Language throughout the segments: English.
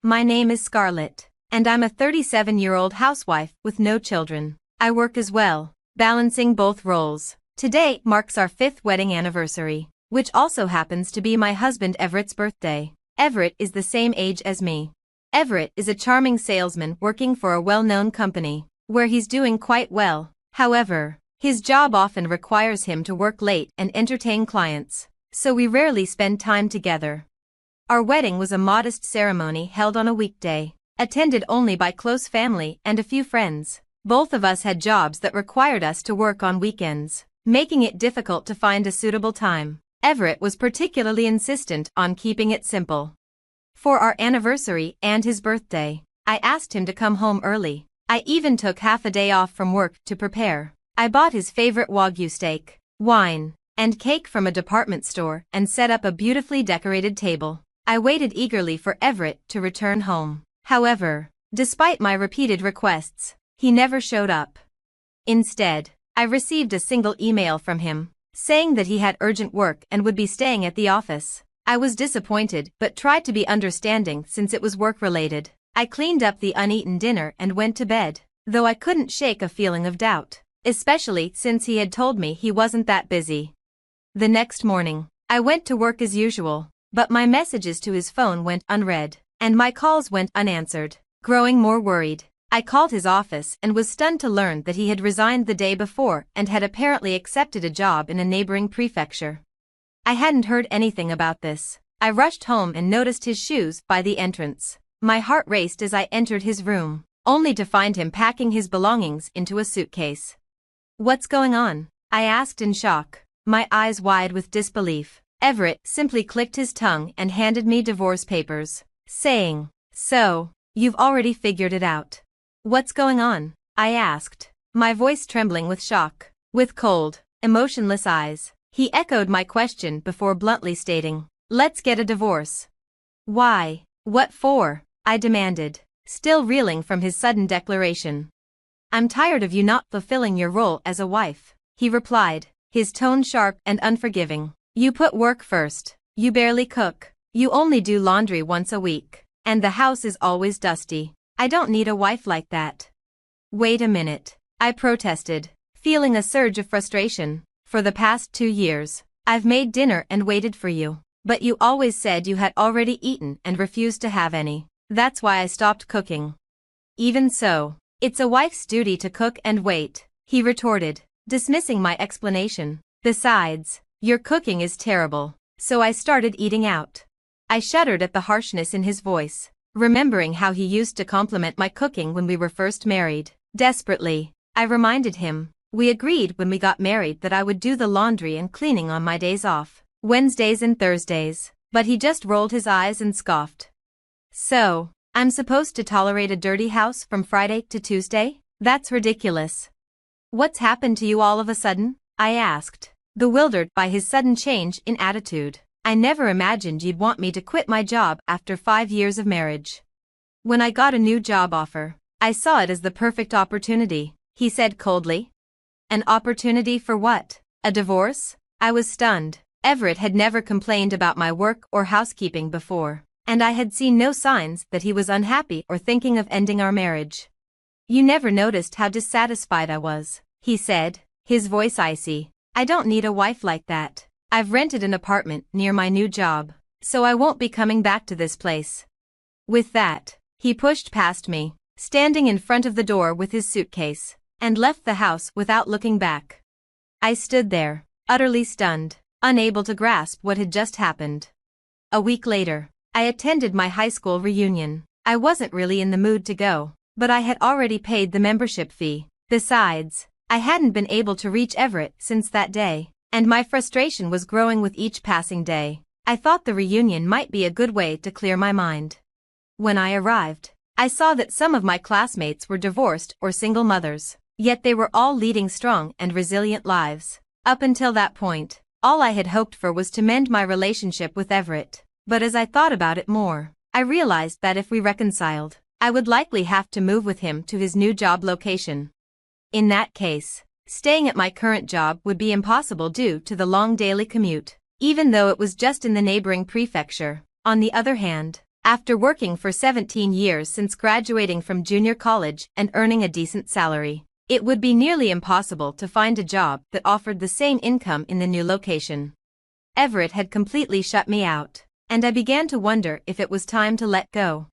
My name is Scarlett, and I'm a 37-year-old housewife with no children. I work as well, balancing both roles. Today marks our 5th wedding anniversary, which also happens to be my husband Everett's birthday. Everett is the same age as me. Everett is a charming salesman working for a well-known company, where he's doing quite well. However, his job often requires him to work late and entertain clients, so we rarely spend time together. Our wedding was a modest ceremony held on a weekday, attended only by close family and a few friends. Both of us had jobs that required us to work on weekends, making it difficult to find a suitable time. Everett was particularly insistent on keeping it simple. For our anniversary and his birthday, I asked him to come home early. I even took half a day off from work to prepare. I bought his favorite Wagyu steak, wine, and cake from a department store and set up a beautifully decorated table. I waited eagerly for Everett to return home. However, despite my repeated requests, he never showed up. Instead, I received a single email from him, saying that he had urgent work and would be staying at the office. I was disappointed but tried to be understanding since it was work-related. I cleaned up the uneaten dinner and went to bed, though I couldn't shake a feeling of doubt, especially since he had told me he wasn't that busy. The next morning, I went to work as usual, but my messages to his phone went unread, and my calls went unanswered. Growing more worried, I called his office and was stunned to learn that he had resigned the day before and had apparently accepted a job in a neighboring prefecture. I hadn't heard anything about this. I rushed home and noticed his shoes by the entrance. My heart raced as I entered his room, only to find him packing his belongings into a suitcase. "What's going on?" I asked in shock, my eyes wide with disbelief. Everett simply clicked his tongue and handed me divorce papers, saying, "So, you've already figured it out. What's going on?" I asked, my voice trembling with shock. With cold, emotionless eyes, he echoed my question before bluntly stating, "Let's get a divorce." "Why? What for?" I demanded, still reeling from his sudden declaration. "I'm tired of you not fulfilling your role as a wife," he replied, his tone sharp and unforgiving. "You put work first. You barely cook. You only do laundry once a week. And the house is always dusty. I don't need a wife like that." "Wait a minute," I protested, feeling a surge of frustration. "For the past 2 years, I've made dinner and waited for you. But you always said you had already eaten and refused to have any. That's why I stopped cooking." "Even so, it's a wife's duty to cook and wait," he retorted, dismissing my explanation. "Besides, your cooking is terrible, so I started eating out." I shuddered at the harshness in his voice, remembering how he used to compliment my cooking when we were first married. Desperately, I reminded him, we agreed when we got married that I would do the laundry and cleaning on my days off, Wednesdays and Thursdays, but he just rolled his eyes and scoffed. "So, I'm supposed to tolerate a dirty house from Friday to Tuesday? That's ridiculous." "What's happened to you all of a sudden?" I asked, bewildered by his sudden change in attitude. "I never imagined you'd want me to quit my job after 5 years of marriage." "When I got a new job offer, I saw it as the perfect opportunity," he said coldly. "An opportunity for what? A divorce?" I was stunned. Everett had never complained about my work or housekeeping before, and I had seen no signs that he was unhappy or thinking of ending our marriage. "You never noticed how dissatisfied I was," he said, his voice icy. "I don't need a wife like that. I've rented an apartment near my new job, so I won't be coming back to this place." With that, he pushed past me, standing in front of the door with his suitcase, and left the house without looking back. I stood there, utterly stunned, unable to grasp what had just happened. A week later, I attended my high school reunion. I wasn't really in the mood to go, but I had already paid the membership fee. Besides, I hadn't been able to reach Everett since that day, and my frustration was growing with each passing day. I thought the reunion might be a good way to clear my mind. When I arrived, I saw that some of my classmates were divorced or single mothers, yet they were all leading strong and resilient lives. Up until that point, all I had hoped for was to mend my relationship with Everett. But as I thought about it more, I realized that if we reconciled, I would likely have to move with him to his new job location. In that case, staying at my current job would be impossible due to the long daily commute, even though it was just in the neighboring prefecture. On the other hand, After working for 17 years since graduating from junior college and earning a decent salary, it would be nearly impossible to find a job that offered the same income in the new location. Everett had completely shut me out, and I began to wonder if it was time to let go.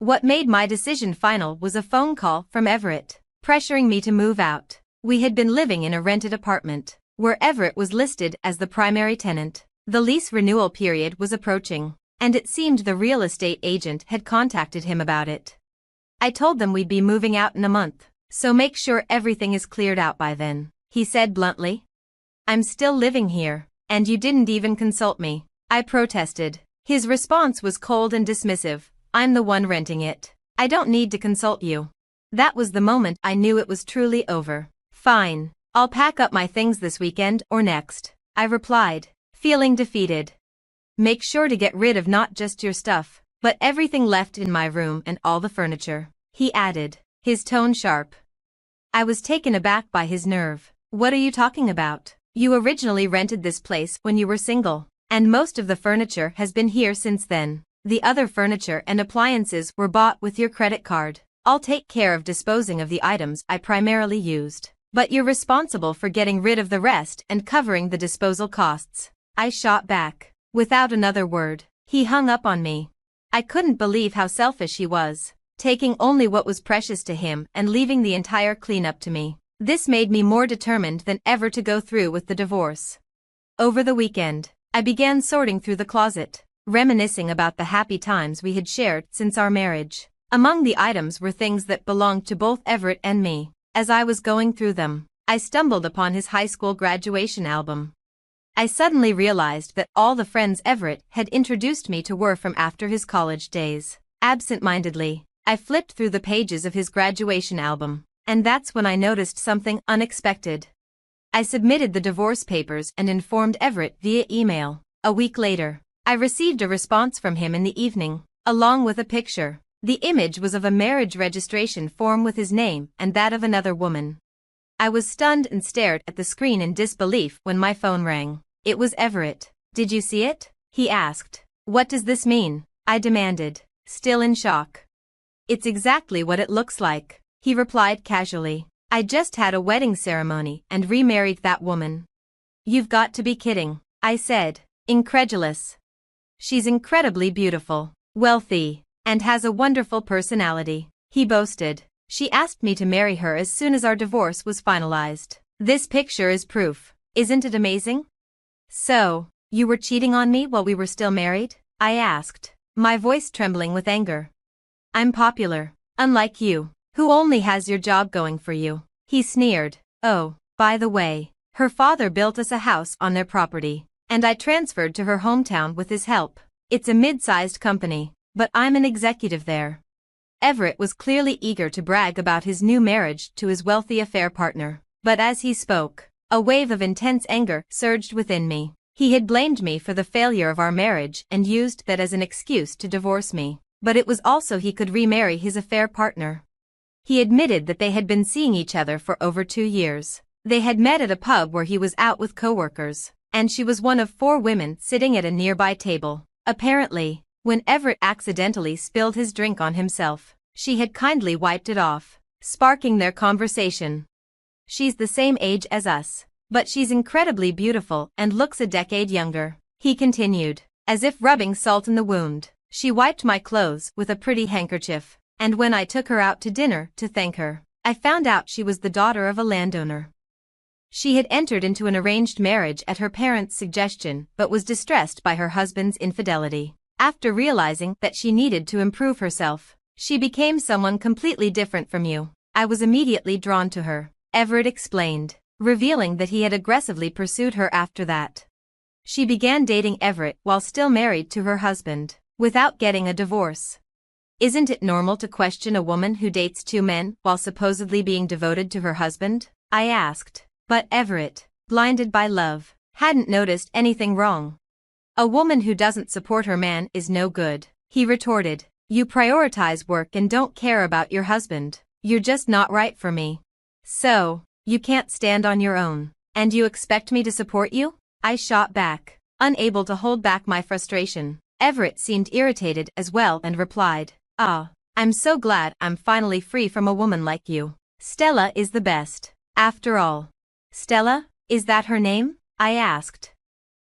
What made my decision final was a phone call from Everett, pressuring me to move out. We had been living in a rented apartment, where Everett was listed as the primary tenant. The lease renewal period was approaching, and it seemed the real estate agent had contacted him about it. I told them we'd be moving out in a month, so make sure everything is cleared out by then, he said bluntly. I'm still living here, and you didn't even consult me, I protested. His response was cold and dismissive. I'm the one renting it. I don't need to consult you. That was the moment I knew it was truly over. Fine, I'll pack up my things this weekend or next, I replied, feeling defeated. Make sure to get rid of not just your stuff, but everything left in my room and all the furniture, he added, his tone sharp. I was taken aback by his nerve. What are you talking about? You originally rented this place when you were single, and most of the furniture has been here since then. The other furniture and appliances were bought with your credit card. I'll take care of disposing of the items I primarily used, but you're responsible for getting rid of the rest and covering the disposal costs. I shot back. Without another word, he hung up on me. I couldn't believe how selfish he was, taking only what was precious to him and leaving the entire cleanup to me. This made me more determined than ever to go through with the divorce. Over the weekend, I began sorting through the closet, reminiscing about the happy times we had shared since our marriage. Among the items were things that belonged to both Everett and me. As I was going through them, I stumbled upon his high school graduation album. I suddenly realized that all the friends Everett had introduced me to were from after his college days. Absent-mindedly, I flipped through the pages of his graduation album, and that's when I noticed something unexpected. I submitted the divorce papers and informed Everett via email. A week later, I received a response from him in the evening, along with a picture. The image was of a marriage registration form with his name and that of another woman. I was stunned and stared at the screen in disbelief when my phone rang. It was Everett. Did you see it? He asked. What does this mean? I demanded, still in shock. It's exactly what it looks like, he replied casually. I just had a wedding ceremony and remarried that woman. You've got to be kidding, I said, incredulous. She's incredibly beautiful, wealthy, and has a wonderful personality, he boasted. She asked me to marry her as soon as our divorce was finalized. This picture is proof. Isn't it amazing? So, you were cheating on me while we were still married? I asked, my voice trembling with anger. I'm popular, unlike you, who only has your job going for you, he sneered. Oh, by the way, her father built us a house on their property, and I transferred to her hometown with his help. It's a mid-sized company, but I'm an executive there. Everett was clearly eager to brag about his new marriage to his wealthy affair partner, but as he spoke, a wave of intense anger surged within me. He had blamed me for the failure of our marriage and used that as an excuse to divorce me, but it was also he could remarry his affair partner. He admitted that they had been seeing each other for over 2 years. They had met at a pub where he was out with coworkers, and she was one of 4 women sitting at a nearby table. Apparently, when Everett accidentally spilled his drink on himself, she had kindly wiped it off, sparking their conversation. She's the same age as us, but she's incredibly beautiful and looks a decade younger, he continued, as if rubbing salt in the wound. She wiped my clothes with a pretty handkerchief, and when I took her out to dinner to thank her, I found out she was the daughter of a landowner. She had entered into an arranged marriage at her parents' suggestion but was distressed by her husband's infidelity. After realizing that she needed to improve herself, she became someone completely different from you. I was immediately drawn to her, Everett explained, revealing that he had aggressively pursued her after that. She began dating Everett while still married to her husband, without getting a divorce. Isn't it normal to question a woman who dates 2 men while supposedly being devoted to her husband? I asked. But Everett, blinded by love, hadn't noticed anything wrong. A woman who doesn't support her man is no good, he retorted. You prioritize work and don't care about your husband. You're just not right for me. So, you can't stand on your own, and you expect me to support you? I shot back, unable to hold back my frustration. Everett seemed irritated as well and replied, "Ah, I'm so glad I'm finally free from a woman like you. Stella is the best. After all." "Stella? Is that her name?" I asked.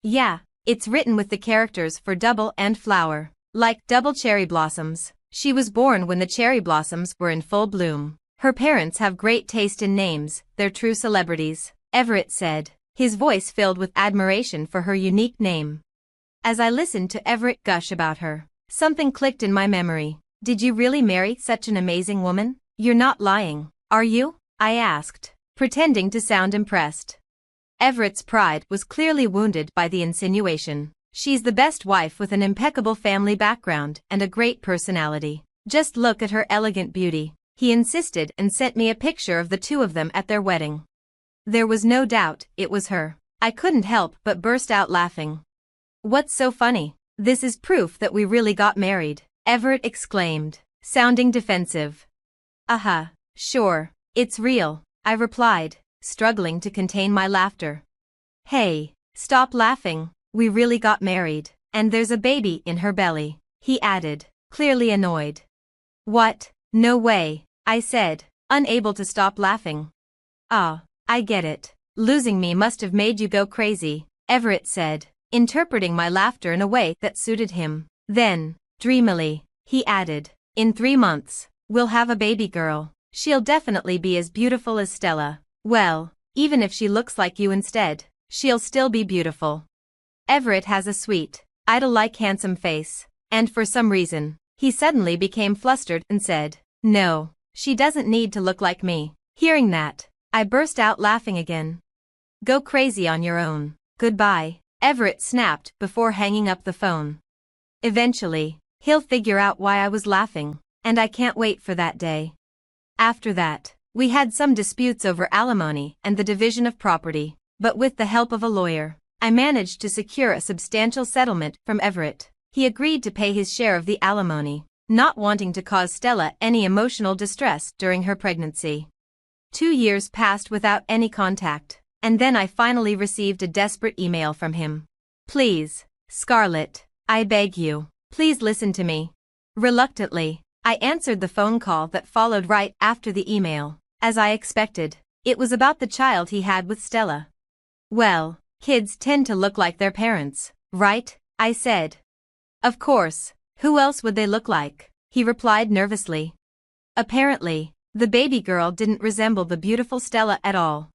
"Yeah, it's written with the characters for double and flower, like double cherry blossoms. She was born when the cherry blossoms were in full bloom. Her parents have great taste in names, they're true celebrities," Everett said, his voice filled with admiration for her unique name. As I listened to Everett gush about her, something clicked in my memory. "Did you really marry such an amazing woman? You're not lying, are you?" I asked, pretending to sound impressed. Everett's pride was clearly wounded by the insinuation. "She's the best wife with an impeccable family background and a great personality. Just look at her elegant beauty," he insisted and sent me a picture of the two of them at their wedding. There was no doubt it was her. I couldn't help but burst out laughing. "What's so funny? This is proof that we really got married," Everett exclaimed, sounding defensive. Sure, it's real," I replied, struggling to contain my laughter. "Hey, stop laughing, we really got married, and there's a baby in her belly," he added, clearly annoyed. "What? No way," I said, unable to stop laughing. "Ah, I get it. Losing me must have made you go crazy," Everett said, interpreting my laughter in a way that suited him. Then, dreamily, he added, "In 3 months, we'll have a baby girl. She'll definitely be as beautiful as Stella. Well, even if she looks like you instead, she'll still be beautiful." Everett has a sweet, idol-like handsome face, and for some reason, he suddenly became flustered and said, "No, she doesn't need to look like me." Hearing that, I burst out laughing again. "Go crazy on your own. Goodbye," Everett snapped before hanging up the phone. Eventually, he'll figure out why I was laughing, and I can't wait for that day. After that, we had some disputes over alimony and the division of property, but with the help of a lawyer, I managed to secure a substantial settlement from Everett. He agreed to pay his share of the alimony, not wanting to cause Stella any emotional distress during her pregnancy. 2 years passed without any contact, and then I finally received a desperate email from him. "Please, Scarlett, I beg you, please listen to me." Reluctantly, I answered the phone call that followed right after the email. As I expected, it was about the child he had with Stella. "Well, kids tend to look like their parents, right?" I said. "Of course, who else would they look like?" he replied nervously. Apparently, the baby girl didn't resemble the beautiful Stella at all.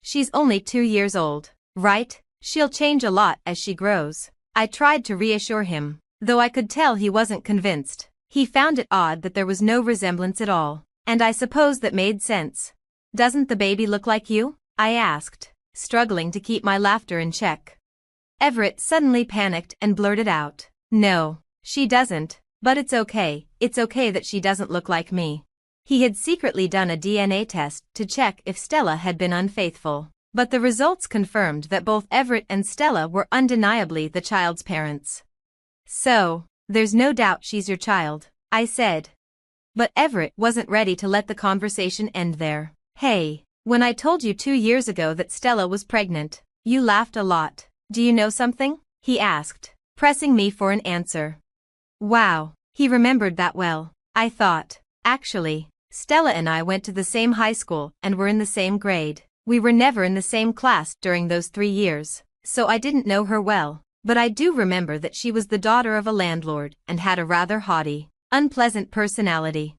"She's only 2 years old, right? She'll change a lot as she grows." I tried to reassure him, though I could tell he wasn't convinced. He found it odd that there was no resemblance at all, and I suppose that made sense. "Doesn't the baby look like you?" I asked, struggling to keep my laughter in check. Everett suddenly panicked and blurted out, "No, she doesn't, but it's okay that she doesn't look like me." He had secretly done a DNA test to check if Stella had been unfaithful, but the results confirmed that both Everett and Stella were undeniably the child's parents. "So, there's no doubt she's your child," I said. But Everett wasn't ready to let the conversation end there. "Hey, when I told you 2 years ago that Stella was pregnant, you laughed a lot. Do you know something?" he asked, pressing me for an answer. Wow, he remembered that well, I thought. Actually, Stella and I went to the same high school and were in the same grade. We were never in the same class during those 3 years, so I didn't know her well, but I do remember that she was the daughter of a landlord and had a rather haughty, unpleasant personality.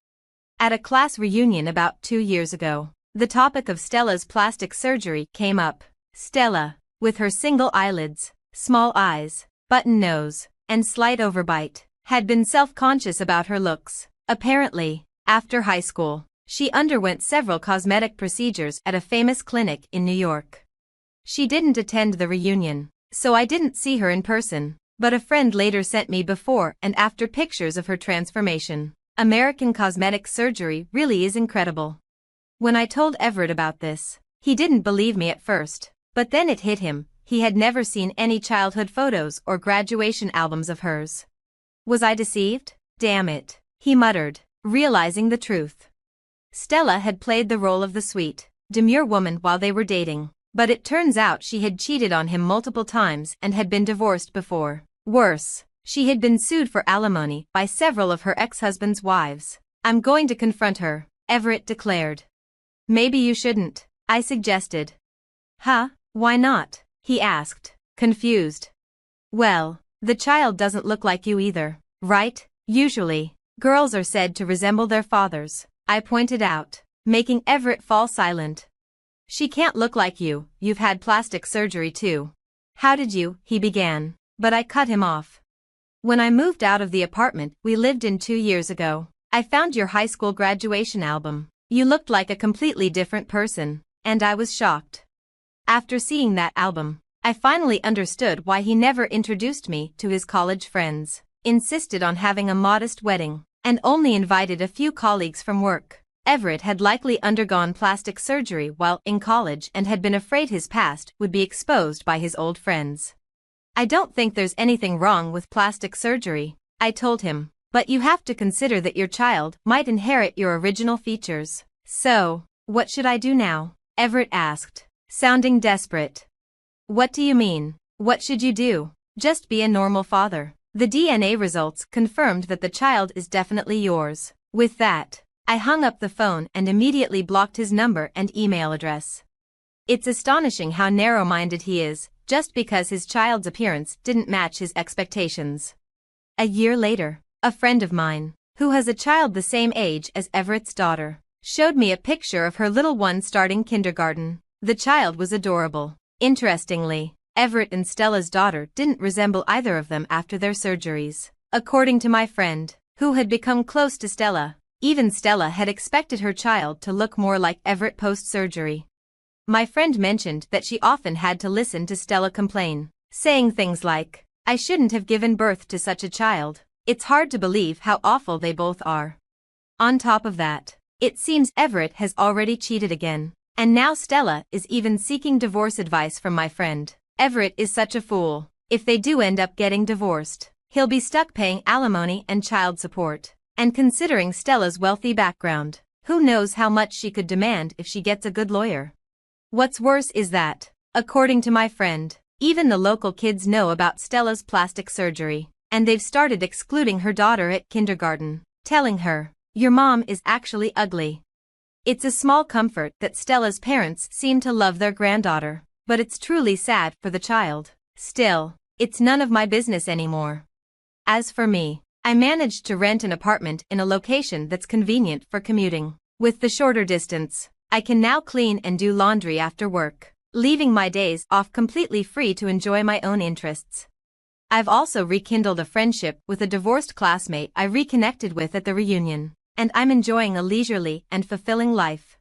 At a class reunion about 2 years ago, the topic of Stella's plastic surgery came up. Stella, with her single eyelids, small eyes, button nose, and slight overbite, had been self-conscious about her looks. Apparently, after high school, she underwent several cosmetic procedures at a famous clinic in New York. She didn't attend the reunion, so I didn't see her in person, but a friend later sent me before and after pictures of her transformation. American cosmetic surgery really is incredible. When I told Everett about this, he didn't believe me at first, but then it hit him, he had never seen any childhood photos or graduation albums of hers. Was I deceived? Damn it, he muttered, realizing the truth. Stella had played the role of the sweet, demure woman while they were dating, but it turns out she had cheated on him multiple times and had been divorced before. Worse, she had been sued for alimony by several of her ex-husband's wives. I'm going to confront her, Everett declared. Maybe you shouldn't, I suggested. Huh? Why not? He asked, confused. Well, the child doesn't look like you either, right? Usually, girls are said to resemble their fathers, I pointed out, making Everett fall silent. She can't look like you, you've had plastic surgery too. How did you? He began, but I cut him off. When I moved out of the apartment we lived in 2 years ago, I found your high school graduation album. You looked like a completely different person, and I was shocked. After seeing that album, I finally understood why he never introduced me to his college friends, insisted on having a modest wedding, and only invited a few colleagues from work. Everett had likely undergone plastic surgery while in college and had been afraid his past would be exposed by his old friends. I don't think there's anything wrong with plastic surgery, I told him, but you have to consider that your child might inherit your original features. So, what should I do now? Everett asked, sounding desperate. What do you mean? What should you do? Just be a normal father. The DNA results confirmed that the child is definitely yours. With that, I hung up the phone and immediately blocked his number and email address. It's astonishing how narrow-minded he is, just because his child's appearance didn't match his expectations. A year later, a friend of mine, who has a child the same age as Everett's daughter, showed me a picture of her little one starting kindergarten. The child was adorable. Interestingly, Everett and Stella's daughter didn't resemble either of them after their surgeries. According to my friend, who had become close to Stella, even Stella had expected her child to look more like Everett post-surgery. My friend mentioned that she often had to listen to Stella complain, saying things like, I shouldn't have given birth to such a child. It's hard to believe how awful they both are. On top of that, it seems Everett has already cheated again, and now Stella is even seeking divorce advice from my friend. Everett is such a fool. If they do end up getting divorced, he'll be stuck paying alimony and child support. And considering Stella's wealthy background, who knows how much she could demand if she gets a good lawyer. What's worse is that, according to my friend, even the local kids know about Stella's plastic surgery, and they've started excluding her daughter at kindergarten, telling her, your mom is actually ugly. It's a small comfort that Stella's parents seem to love their granddaughter, but it's truly sad for the child. Still, it's none of my business anymore. As for me, I managed to rent an apartment in a location that's convenient for commuting. With the shorter distance, I can now clean and do laundry after work, leaving my days off completely free to enjoy my own interests. I've also rekindled a friendship with a divorced classmate I reconnected with at the reunion, and I'm enjoying a leisurely and fulfilling life.